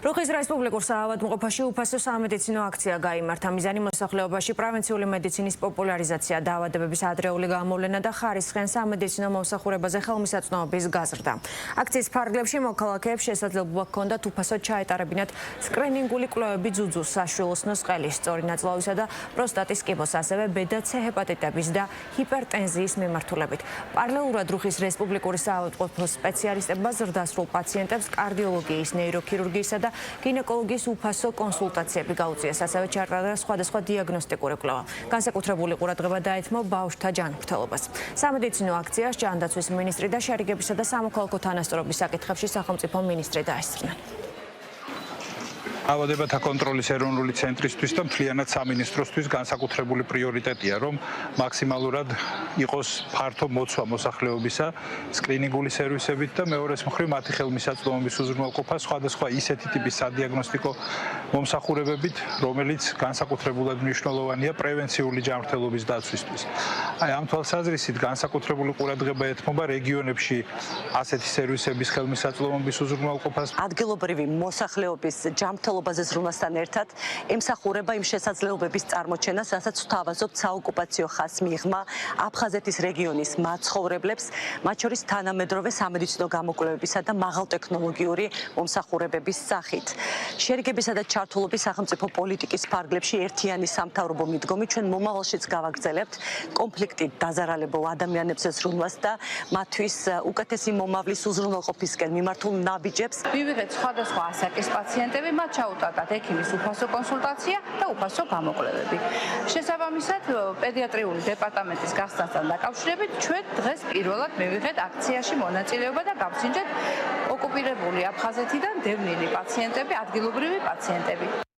რუხის რესპუბლიკურ საავადმყოფოში უფასო სამედიცინო აქცია გაიმართა. მიზანი მოსახლეობაში პრევენციული მედიცინის პოპულარიზაცია, დაავადებების ადრეული გამოვლენა და ხარისხიან სამედიცინო მომსახურებაზე ხელმისაწვდომობის გაზრდა. აქციის ფარგლებში მოქალაქეებს შესაძლებლობა ჰქონდათ უფასოდ ჩაეტარებინათ სკრინინგული კვლევები ძუძუს, საშვილოსნოს ყელის, სწორი ნაწლავისა და პროსტატის კიბოს, ასევე ბ და C ჰეპატიტების და ჰიპერტენზიის მიმართულებით. პარალელურად რუხის რესპუბლიკური საავადმყოფოს სპეციალისტებმა ზრდასრულ პაციენტებს კარდიოლოგიის, ნეიროქირურგიისა და გინეკოლოგიის უფასო კონსულტაციები გაუწიეს, ასევე ჩაატარა სხვადასხვა დიაგნოსტიკური კვლევა. განსაკუთრებული ყურადღება დაეთმო ბავშვთა ჯანმრთელობას. სამედიცინო აქციას ჯანდაცვის მინისტრი და შერიგებისა და სამოქალაქო თანასწორობის საკითხებში სახელმწიფო მინისტრი დაესწრნენ. ავადებათა კონტროლის ეროვნული ცენტრისთვის და მთლიანად სამინისტროსთვის განსაკუთრებული პრიორიტეტია, რომ მაქსიმალურად იყოს ფართო მოცვა მოსახლეობისა სკრინინგული სერვისებით და მეორეს მხრივ მათი ხელმისაწვდომობის უზრუნველყოფა სხვადასხვა ისეთი ტიპის სადიაგნოსტიკო მომსახურებებით, რომელიც განსაკუთრებულად მნიშვნელოვანია პრევენციული ჯანმრთელობის დაცვისთვის. ამ თვალსაზრისით განსაკუთრებული ყურადღება ეთმობა რეგიონებში ასეთი სერვისების ხელმისაწვდომობის უზრუნველყოფას. ადგილობრივი მოსახლეობის ჯანმრთელობაზე ზრუნვასთან ერთად ემსახურება იმ შესაძლებლობების წარმოჩენას, რასაც ვთავაზობთ საოკუპაციო ხაზს მიღმა აფხაზეთის რეგიონის მაცხოვრებლებს, მათ შორის თანამედროვე სამედიცინო გამოკვლევებისა და მაღალტექნოლოგიური მომსახურებების სახით. შერიგებისა და ჩართულობის სახელმწიფო პოლიტიკის ფარგლებში ერთიანი სამთავრობო მიდგომი ჩვენ მომავალშიც გავაგრძელებთ კონფლიქტით დაზარალებულ ადამიანებზე ზრუნვას და მათთვის უკეთესი მომავლის უზრუნველყოფისკენ მიმართულ ნაბიჯებს. მივიღეთ სხვადასხვა ასაკის პაციენტები, მათ ჩაუტარდათ ექიმის უფასო კონსულტაცია და უფასო გამოკვლევები. შესაბამისად, პედიატრიული დეპარტამენტის გახსნასთან დაკავშირებით ჩვენ დღეს პირველად მივიღეთ აქციაში მონაწილეობა და გავსინჯეთ ოკუპირებული აფხაზეთიდან დევნილი პაციენტები, ადგილობრივი პაციენტები.